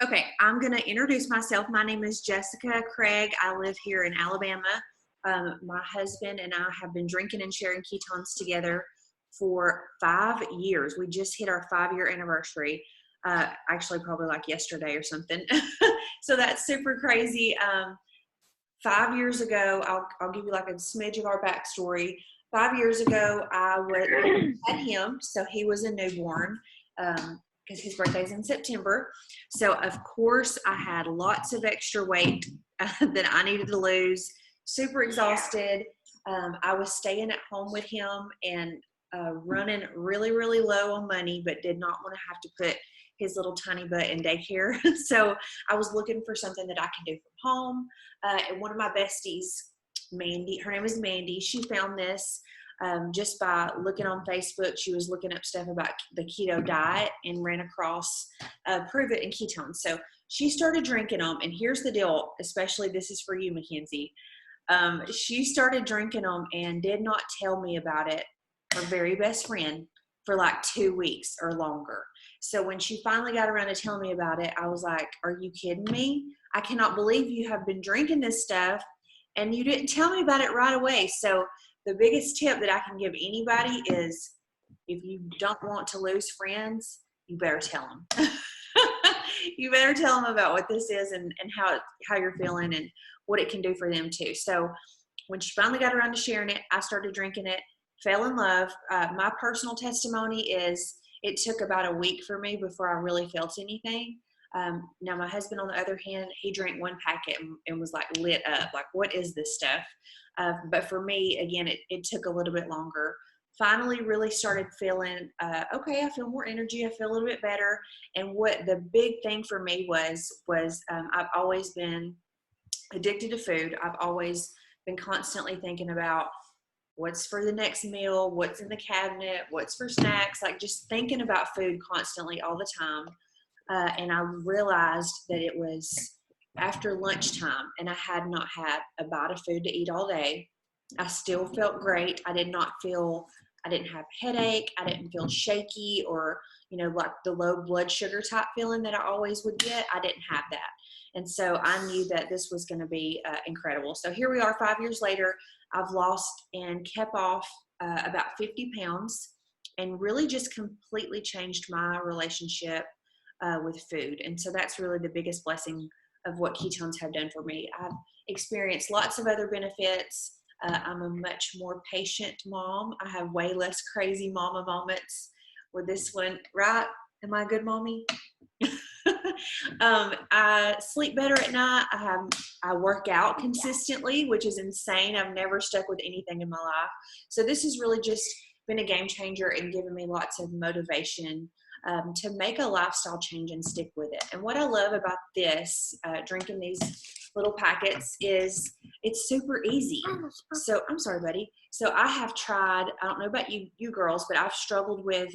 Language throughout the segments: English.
Okay, I'm going to introduce myself. My name is Jessica Craig. I live here in Alabama. My husband and I have been drinking and sharing ketones together for 5 years. We just hit our 5-year anniversary, actually probably like yesterday or something. So that's super crazy. 5 years ago, I'll give you like a smidge of our backstory. 5 years ago, had him, so he was a newborn. Because his birthday's in September. So of course I had lots of extra weight that I needed to lose, super exhausted. I was staying at home with him and running really, really low on money, but did not want to have to put his little tiny butt in daycare. So I was looking for something that I could do from home. And one of my besties, Mandy, her name is Mandy, she found this just by looking on Facebook. She was looking up stuff about the keto diet and ran across Prove It and ketones. So she started drinking them. And here's the deal, especially this is for you, Mackenzie. She started drinking them and did not tell me about it, her very best friend, for like 2 weeks or longer. So when she finally got around to telling me about it, I was like, are you kidding me? I cannot believe you have been drinking this stuff and you didn't tell me about it right away. So the biggest tip that I can give anybody is if you don't want to lose friends, you better tell them. You better tell them about what this is and how you're feeling and what it can do for them too. So when she finally got around to sharing it, I started drinking it, fell in love. My personal testimony is it took about a week for me before I really felt anything. Now my husband, on the other hand, he drank one packet and was like lit up, like, what is this stuff? But for me, again, it took a little bit longer. Finally really started feeling, okay, I feel more energy. I feel a little bit better. And what the big thing for me was I've always been addicted to food. I've always been constantly thinking about what's for the next meal, what's in the cabinet, what's for snacks, like just thinking about food constantly all the time. And I realized that it was after lunchtime and I had not had a bite of food to eat all day. I still felt great. I didn't have headache. I didn't feel shaky or, like the low blood sugar type feeling that I always would get. I didn't have that. And so I knew that this was going to be incredible. So here we are 5 years later. I've lost and kept off about 50 pounds and really just completely changed my relationship with food. And so that's really the biggest blessing of what ketones have done for me. I've experienced lots of other benefits. I'm a much more patient mom. I have way less crazy mama moments with this one, right? Am I a good mommy? I sleep better at night. I work out consistently, which is insane. I've never stuck with anything in my life. So this has really just been a game changer and given me lots of motivation to make a lifestyle change and stick with it. And what I love about this, drinking these little packets, is it's super easy. So I'm sorry, buddy. So I have tried, I don't know about you girls, but I've struggled with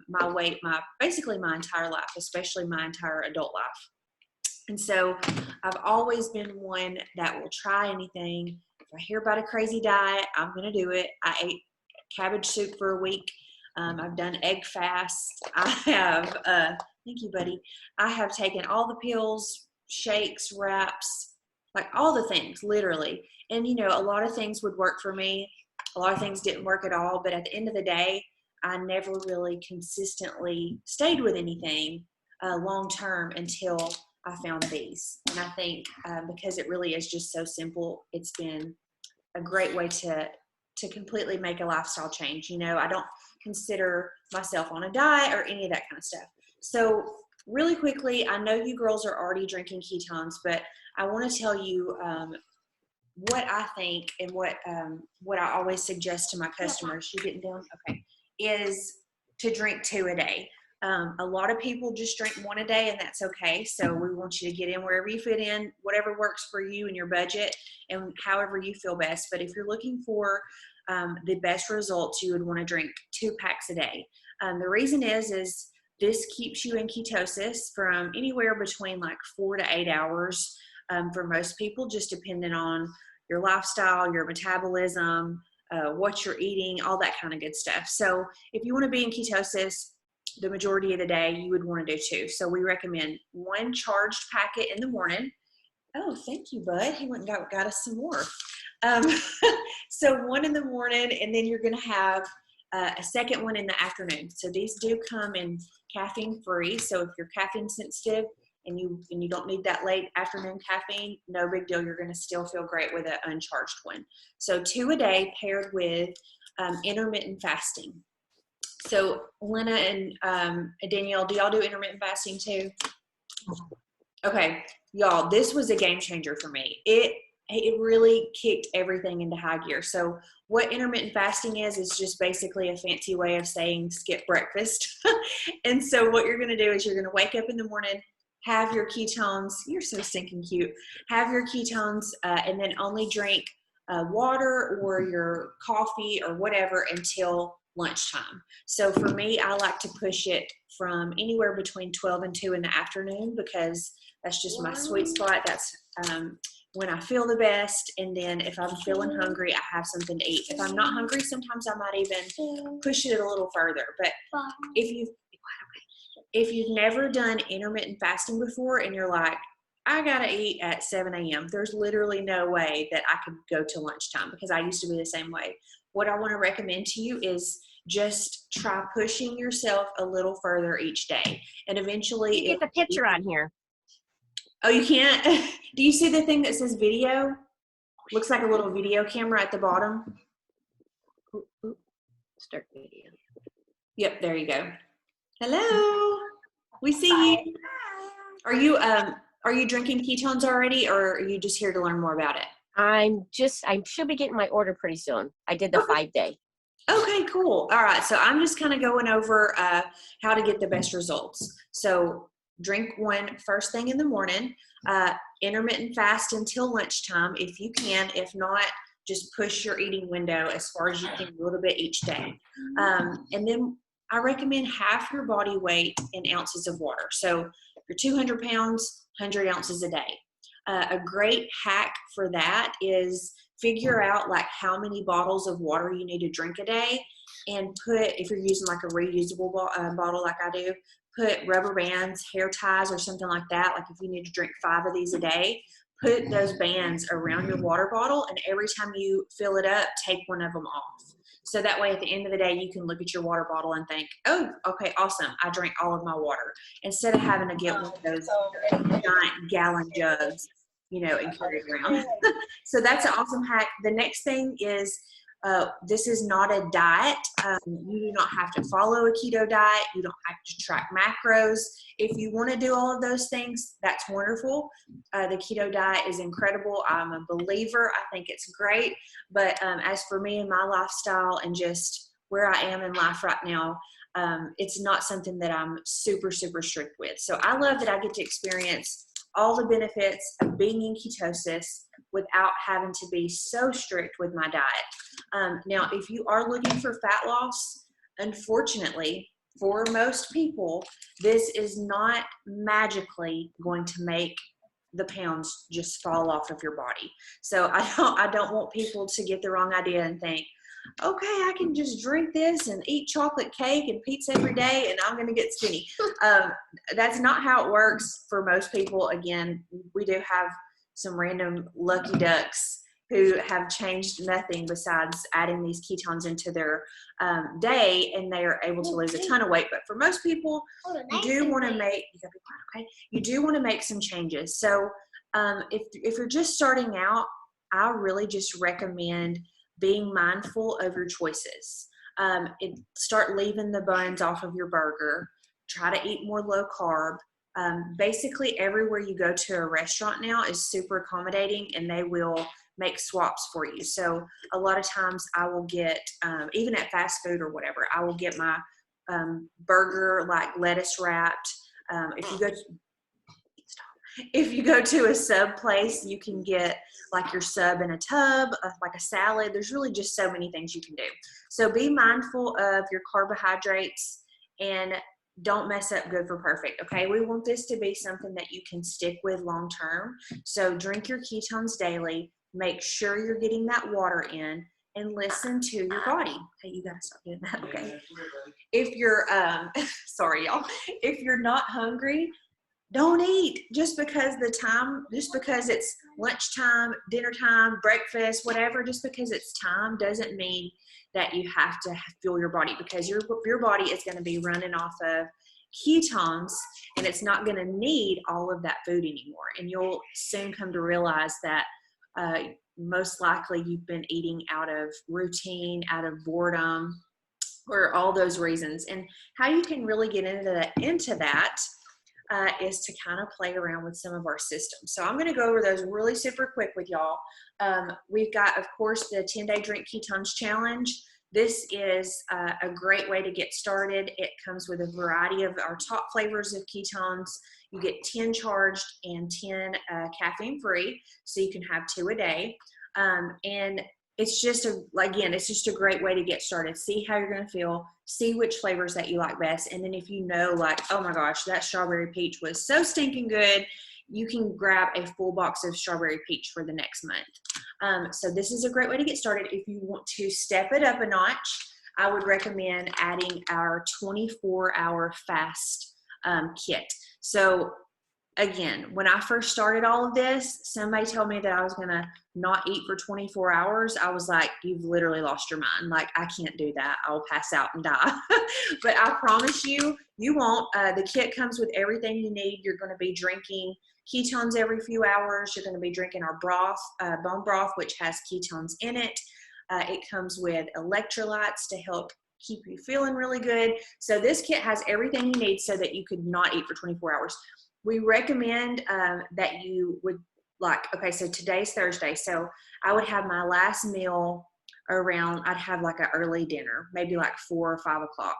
my weight, basically my entire life, especially my entire adult life. And so I've always been one that will try anything. If I hear about a crazy diet, I'm going to do it. I ate cabbage soup for a week. I've done egg fast. I have, thank you, buddy. I have taken all the pills, shakes, wraps, like all the things, literally. And, a lot of things would work for me. A lot of things didn't work at all. But at the end of the day, I never really consistently stayed with anything long term until I found these. And I think because it really is just so simple, it's been a great way to completely make a lifestyle change. I don't consider myself on a diet or any of that kind of stuff. So really quickly, I know you girls are already drinking ketones, but I want to tell you what I think and what I always suggest to my customers. You getting down? Okay. Is to drink 2 a day. A lot of people just drink 1 a day, and that's okay. So we want you to get in wherever you fit in, whatever works for you and your budget and however you feel best. But if you're looking for the best results, you would want to drink 2 packs a day. The reason is this keeps you in ketosis from anywhere between like 4 to 8 hours for most people, just depending on your lifestyle, your metabolism, what you're eating, all that kind of good stuff. So if you want to be in ketosis, the majority of the day, you would want to do 2. So we recommend 1 charged packet in the morning. Oh, thank you, bud. He went and got us some more. Um, so 1 in the morning, and then you're going to have a second one in the afternoon. So these do come in caffeine free. So if you're caffeine sensitive and you don't need that late afternoon caffeine, no big deal. You're going to still feel great with an uncharged one. So 2 a day paired with intermittent fasting. So Lena and Danielle, do y'all do intermittent fasting too? Okay, y'all, this was a game changer for me. It really kicked everything into high gear. So what intermittent fasting is just basically a fancy way of saying skip breakfast. And so what you're going to do is you're going to wake up in the morning, have your ketones. You're so stinking cute. Have your ketones and then only drink water or your coffee or whatever until lunchtime. So for me, I like to push it from anywhere between 12 and 2 in the afternoon because that's just my sweet spot. That's when I feel the best. And then if I'm feeling hungry, I have something to eat. If I'm not hungry, sometimes I might even push it a little further. But if you've never done intermittent fasting before and you're like, I gotta eat at 7 a.m., there's literally no way that I could go to lunchtime because I used to be the same way. What I want to recommend to you is just try pushing yourself a little further each day. And eventually you get the picture on here. Oh, you can't? Do you see the thing that says video? Looks like a little video camera at the bottom. Start video. Yep, there you go. Hello. We see you. Are you drinking ketones already, or are you just here to learn more about it? I should be getting my order pretty soon. I did the 5-day. Okay, cool. All right. So I'm just kind of going over how to get the best results. So drink 1 first thing in the morning, intermittent fast until lunchtime if you can. If not, just push your eating window as far as you can, a little bit each day. And then I recommend half your body weight in ounces of water. So you're 200 pounds, 100 ounces a day. A great hack for that is figure out like how many bottles of water you need to drink a day, and if you're using like a reusable bottle like I do, put rubber bands, hair ties or something like that. Like if you need to drink 5 of these a day, put those bands around your water bottle, and every time you fill it up, take one of them off. So that way at the end of the day, you can look at your water bottle and think, oh, okay, awesome, I drank all of my water, instead of having to get one of those giant gallon jugs, and carry it around. So that's an awesome hack. The next thing is, this is not a diet. You do not have to follow a keto diet. You don't have to track macros. If you want to do all of those things, that's wonderful. The keto diet is incredible. I'm a believer. I think it's great. But as for me and my lifestyle and just where I am in life right now, it's not something that I'm super, super strict with. So I love that I get to experience all the benefits of being in ketosis without having to be so strict with my diet. Now, if you are looking for fat loss, unfortunately, for most people, this is not magically going to make the pounds just fall off of your body. So I don't want people to get the wrong idea and think, okay, I can just drink this and eat chocolate cake and pizza every day and I'm going to get skinny. That's not how it works for most people. Again, we do have some random lucky ducks who have changed nothing besides adding these ketones into their day, and they are able to lose a ton of weight. But for most people, you do want to make, you do want to make some changes. So if you're just starting out, I really just recommend being mindful of your choices. Start leaving the buns off of your burger. Try to eat more low carb. Basically, everywhere you go to a restaurant now is super accommodating, and they will make swaps for you. So a lot of times I will get, even at fast food or whatever, I will get my burger like lettuce wrapped. If you go to a sub place, you can get like your sub in a tub, like a salad. There's really just so many things you can do. So be mindful of your carbohydrates and don't mess up good for perfect, okay? We want this to be something that you can stick with long term. So drink your ketones daily. Make sure you're getting that water in. and listen to your body. Hey, you gotta stop doing that. Okay. If you're, sorry, y'all. If you're not hungry, don't eat just because it's lunchtime, dinner time, breakfast, whatever. Just because it's time doesn't mean that you have to fuel your body, because your body is going to be running off of ketones, and it's not going to need all of that food anymore. And you'll soon come to realize that most likely you've been eating out of routine, out of boredom, or all those reasons. And how you can really get into that is to kind of play around with some of our systems. So I'm going to go over those really super quick with y'all. We've got, of course, the 10-day Drink Ketones Challenge. This is a great way to get started. It comes with a variety of our top flavors of ketones. You get 10 charged and 10 caffeine free, so you can have 2 a day. And it's just a great way to get started. See how you're going to feel, see which flavors that you like best. And then if you know, like, oh my gosh, that strawberry peach was so stinking good, you can grab a full box of strawberry peach for the next month. So this is a great way to get started. If you want to step it up a notch, I would recommend adding our 24-hour fast kit. So again, when I first started all of this, somebody told me that I was going to not eat for 24 hours. I was like, you've literally lost your mind. Like, I can't do that. I'll pass out and die. But I promise you, you won't. The kit comes with everything you need. You're going to be drinking ketones every few hours. You're going to be drinking our broth, bone broth, which has ketones in it. It comes with electrolytes to help keep you feeling really good. So this kit has everything you need so that you could not eat for 24 hours. We recommend that you would, okay, so today's Thursday. So I would have my last meal I'd have like an early dinner, maybe like 4 or 5 o'clock,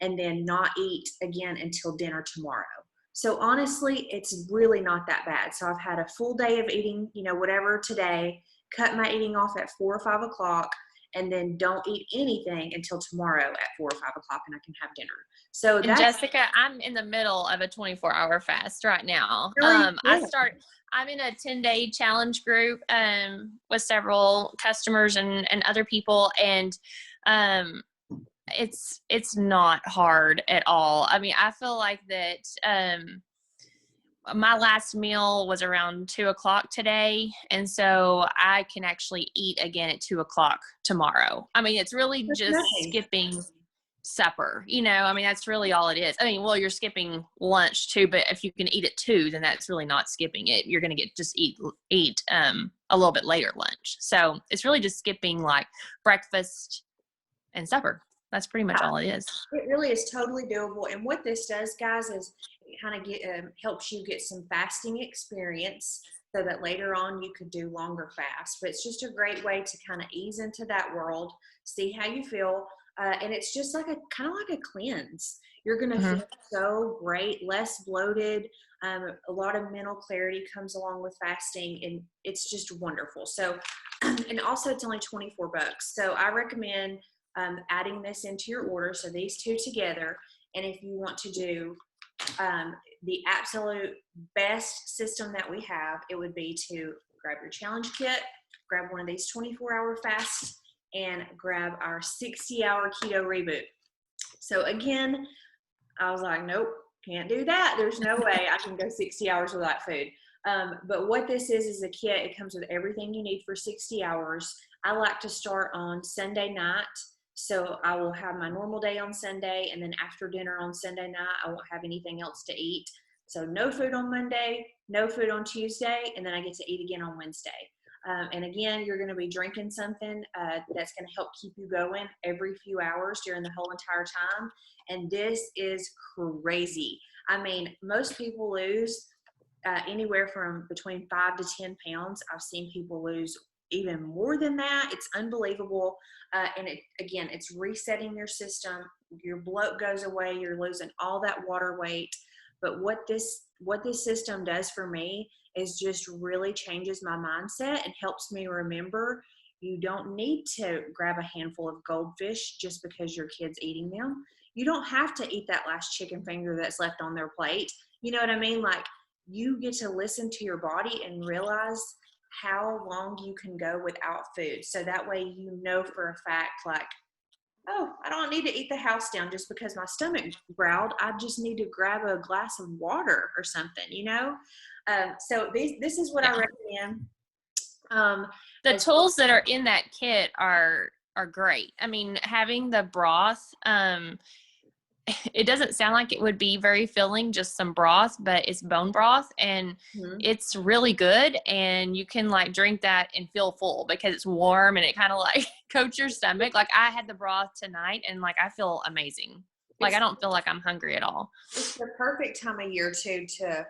and then not eat again until dinner tomorrow. So honestly, it's really not that bad. So I've had a full day of eating, whatever today, cut my eating off at 4 or 5 o'clock, and then don't eat anything until tomorrow at 4 or 5 o'clock, and I can have dinner. So and Jessica, I'm in the middle of a 24-hour fast right now. Really? I'm in a 10-day challenge group with several customers and other people, and it's not hard at all. I mean, I feel like that my last meal was around 2 o'clock today, and so I can actually eat again at 2 o'clock tomorrow. I mean, it's really just skipping supper, I mean, that's really all it is. I mean, well, you're skipping lunch too, but if you can eat at 2, then that's really not skipping it. You're going to eat a little bit later lunch. So it's really just skipping like breakfast and supper. That's pretty much all it is. It really is totally doable. And what this does, guys, is it kind of helps you get some fasting experience so that later on you could do longer fasts. But it's just a great way to kind of ease into that world, see how you feel. And it's just like kind of like a cleanse. You're going to feel so great, less bloated. A lot of mental clarity comes along with fasting, and it's just wonderful. So, and also it's only $24. So I recommend adding this into your order. So these 2 together. And if you want to do the absolute best system that we have, it would be to grab your challenge kit, grab one of these 24-hour fasts, and grab our 60-hour keto reboot. So again, I was like, nope, can't do that. There's no way I can go 60 hours without food. But what this is a kit. It comes with everything you need for 60 hours. I like to start on Sunday night. So I will have my normal day on Sunday, and then after dinner on Sunday night, I won't have anything else to eat. So no food on Monday, no food on Tuesday, and then I get to eat again on Wednesday. And again, you're going to be drinking something that's going to help keep you going every few hours during the whole entire time. And this is crazy. I mean, most people lose anywhere from between 5 to 10 pounds. I've seen people lose even more than that. It's unbelievable. And it's resetting your system. Your bloat goes away. You're losing all that water weight. But what this system does for me is just really changes my mindset and helps me remember you don't need to grab a handful of goldfish just because your kid's eating them. You don't have to eat that last chicken finger that's left on their plate. You know what I mean? Like, you get to listen to your body and realize how long you can go without food. So that way, you know, for a fact, like, oh, I don't need to eat the house down just because my stomach growled. I just need to grab a glass of water or something, you know? So this is what I Yeah. recommend. Um, The as tools that are in that kit are great. I mean, having the broth, it doesn't sound like it would be very filling, just some broth, but it's bone broth and Mhm. it's really good. And you can like drink that and feel full because it's warm and it kind of like coats your stomach. Like I had the broth tonight and like I feel amazing. Like it's I don't feel like I'm hungry at all. it's the perfect time of year too to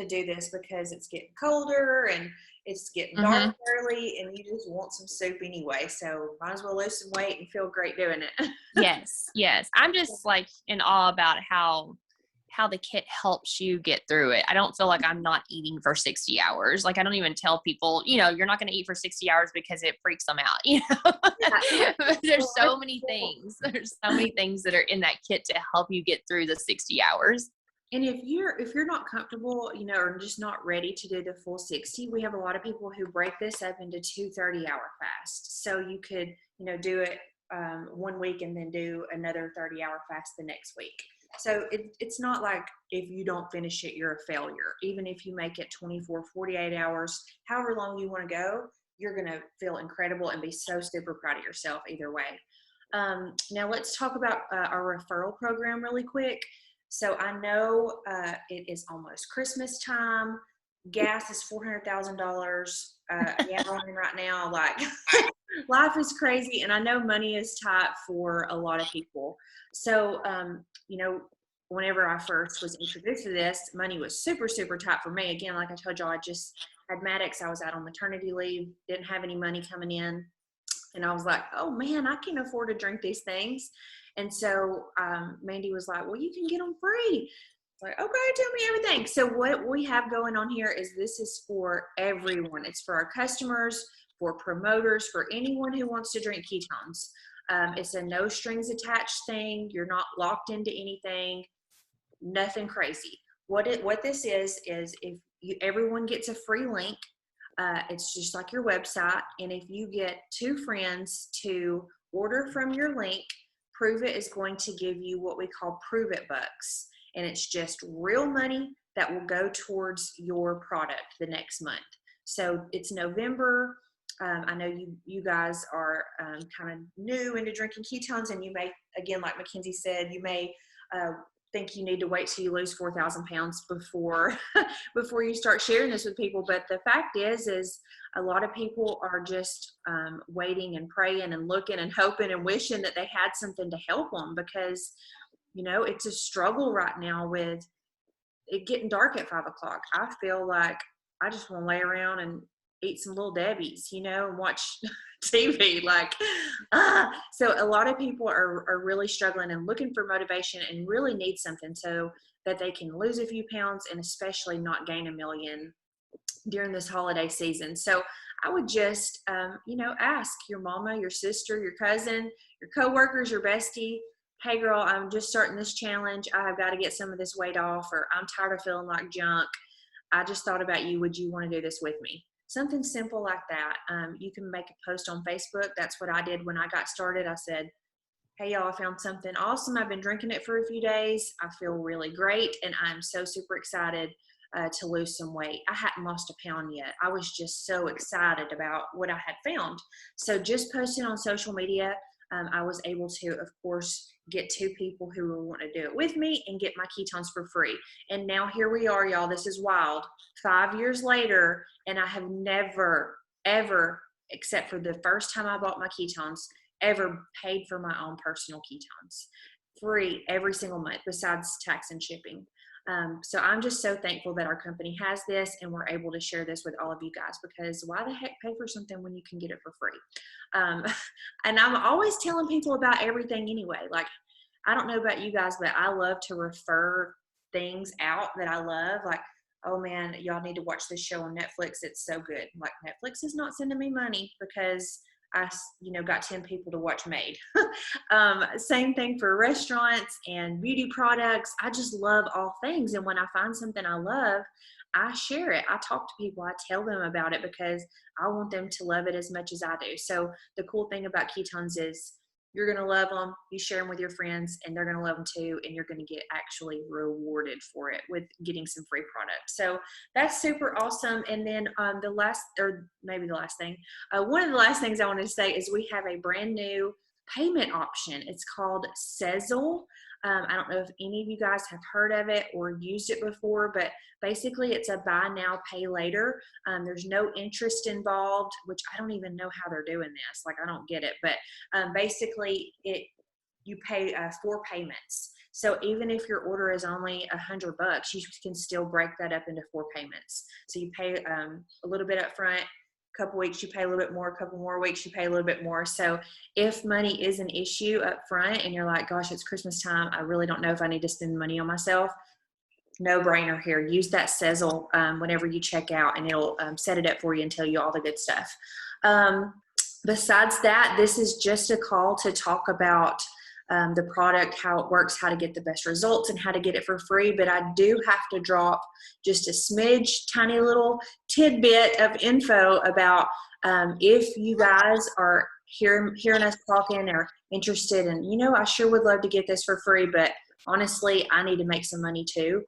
do this because it's getting colder and it's getting dark Hmm. early and you just want some soup anyway. So might as well lose some weight and feel great doing it. Yes, yes. I'm just like in awe about how the kit helps you get through it. I don't feel like I'm not eating for 60 hours. Like I don't even tell people, you're not going to eat for 60 hours because it freaks them out, Yeah. There's Well, so many things. There's so many things that are in that kit to help you get through the 60 hours. and if you're not comfortable, or just not ready to do the full 60, we have a lot of people who break this up into 2 30-hour fasts. So you could, do it 1 week and then do another 30-hour fast the next week. So it's not like if you don't finish it, you're a failure. Even if you make it 24, 48 hours, however long you want to go, you're going to feel incredible and be so super proud of yourself either way. Now let's talk about our referral program really quick. So I know it is almost Christmas time. Gas is $400,000 a gallon right now. Like life is crazy, and I know money is tight for a lot of people. So, whenever I first was introduced to this, money was super, super tight for me. Again, like I told y'all, I just had Maddox. I was out on maternity leave, didn't have any money coming in. And I was like, oh man, I can't afford to drink these things. And so Mandy was like, well, you can get them free. Like, okay, tell me everything. So what we have going on here is this is for everyone. It's for our customers, for promoters, for anyone who wants to drink ketones. It's a no strings attached thing. You're not locked into anything, nothing crazy. What this is if everyone gets a free link. It's just like your website. And if you get 2 friends to order from your link, Prove It is going to give you what we call Prove It bucks. And it's just real money that will go towards your product the next month. So it's November. I know you guys are kind of new into drinking ketones, and you may, again, like Mackenzie said, you may think you need to wait till you lose 4,000 pounds before before you start sharing this with people. But the fact is a lot of people are just waiting and praying and looking and hoping and wishing that they had something to help them, because it's a struggle right now with it getting dark at 5 o'clock. I feel like I just want to lay around and eat some Little Debbie's, and watch TV. Like, so a lot of people are really struggling and looking for motivation and really need something so that they can lose a few pounds and especially not gain a million during this holiday season. So I would just, ask your mama, your sister, your cousin, your coworkers, your bestie, hey girl, I'm just starting this challenge. I have got to get some of this weight off, or I'm tired of feeling like junk. I just thought about you. Would you want to do this with me? Something simple like that. You can make a post on Facebook. That's what I did when I got started. I said, hey y'all, I found something awesome. I've been drinking it for a few days. I feel really great, and I'm so super excited to lose some weight. I hadn't lost a pound yet. I was just so excited about what I had found. So just posting on social media, I was able to, of course, get 2 people who will want to do it with me and get my ketones for free. And now here we are, y'all. This is wild. 5 years later, and I have never, ever, except for the first time I bought my ketones, ever paid for my own personal ketones. Free every single month, besides tax and shipping. So I'm just so thankful that our company has this and we're able to share this with all of you guys, because why the heck pay for something when you can get it for free? And I'm always telling people about everything anyway. Like, I don't know about you guys, but I love to refer things out that I love. Like, oh man, y'all need to watch this show on Netflix. It's so good. Like, Netflix is not sending me money because got 10 people to watch Made. Same thing for restaurants and beauty products. I just love all things. And when I find something I love, I share it. I talk to people. I tell them about it because I want them to love it as much as I do. So the cool thing about ketones is you're going to love them. You share them with your friends and they're going to love them too. And you're going to get actually rewarded for it with getting some free products. So that's super awesome. And then one of the last things I wanted to say is we have a brand new payment option. It's called Sezzle. I don't know if any of you guys have heard of it or used it before, but basically it's a buy now, pay later. There's no interest involved, which I don't even know how they're doing this. Like, I don't get it, but basically you pay 4 payments. So even if your order is only $100, you can still break that up into 4 payments. So you pay a little bit up front, couple weeks you pay a little bit more, a couple more weeks you pay a little bit more. So if money is an issue up front and you're like, gosh, it's Christmas time, I really don't know if I need to spend money on myself, no brainer here. Use that Sezzle whenever you check out, and it'll set it up for you and tell you all the good stuff. Besides that, this is just a call to talk about the product, how it works, how to get the best results, and how to get it for free. But I do have to drop just a smidge, tiny little tidbit of info about if you guys are hearing us talking or interested, and I sure would love to get this for free, but honestly, I need to make some money too.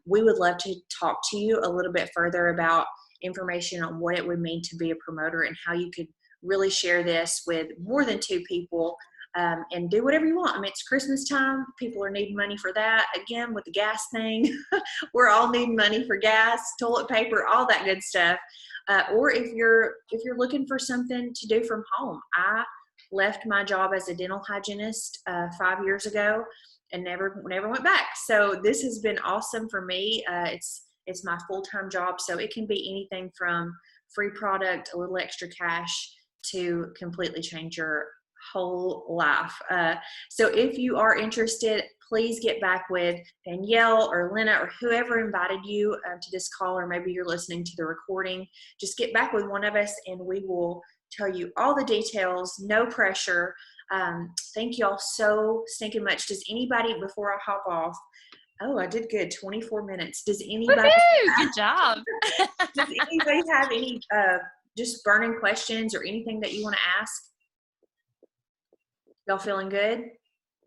We would love to talk to you a little bit further about information on what it would mean to be a promoter and how you could really share this with more than 2 people. And do whatever you want. I mean, it's Christmas time. People are needing money for that. Again, with the gas thing, we're all needing money for gas, toilet paper, all that good stuff. Or if you're looking for something to do from home. I left my job as a dental hygienist 5 years ago and never went back. So this has been awesome for me. It's my full-time job. So it can be anything from free product, a little extra cash, to completely change your whole life. So if you are interested, please get back with Danielle or Lena or whoever invited you to this call, or maybe you're listening to the recording. Just get back with one of us and we will tell you all the details. No pressure. Thank you all so stinking much. Does anybody, before I hop off, I did good, 24 minutes. Does anybody Good job. Does anybody have any just burning questions or anything that you want to ask? Y'all feeling good?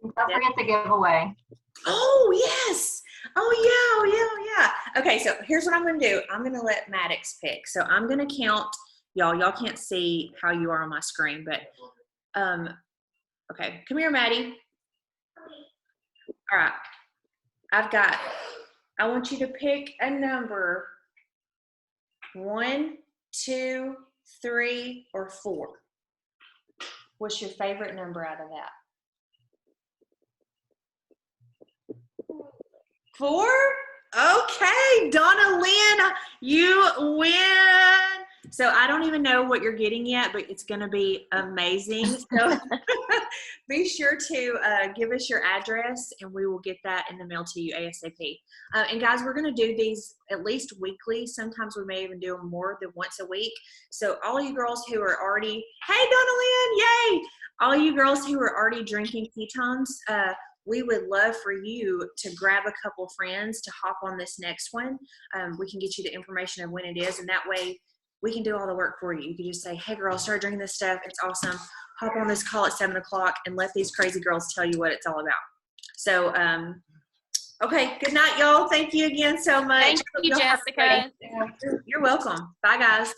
Don't forget the giveaway. Oh, yes. Oh, yeah. Okay, so here's what I'm going to do. I'm going to let Maddox pick. So I'm going to count. Y'all can't see how you are on my screen, but okay. Come here, Maddie. All right. I want you to pick a number. 1, 2, 3, or 4. What's your favorite number out of that? 4? Okay, Donna Lynn, you win. So I don't even know what you're getting yet, but it's going to be amazing. So be sure to give us your address and we will get that in the mail to you ASAP. And guys, we're going to do these at least weekly. Sometimes we may even do them more than once a week. So all you girls who are already, hey, Donna Lynn, yay! All you girls who are already drinking ketones, we would love for you to grab a couple friends to hop on this next one. We can get you the information of when it is, and that way we can do all the work for you. You can just say, hey girl, start drinking this stuff. It's awesome. Hop on this call at 7 o'clock and let these crazy girls tell you what it's all about. So, okay. Good night, y'all. Thank you again so much. Thank you, Jessica. You're welcome. Bye, guys.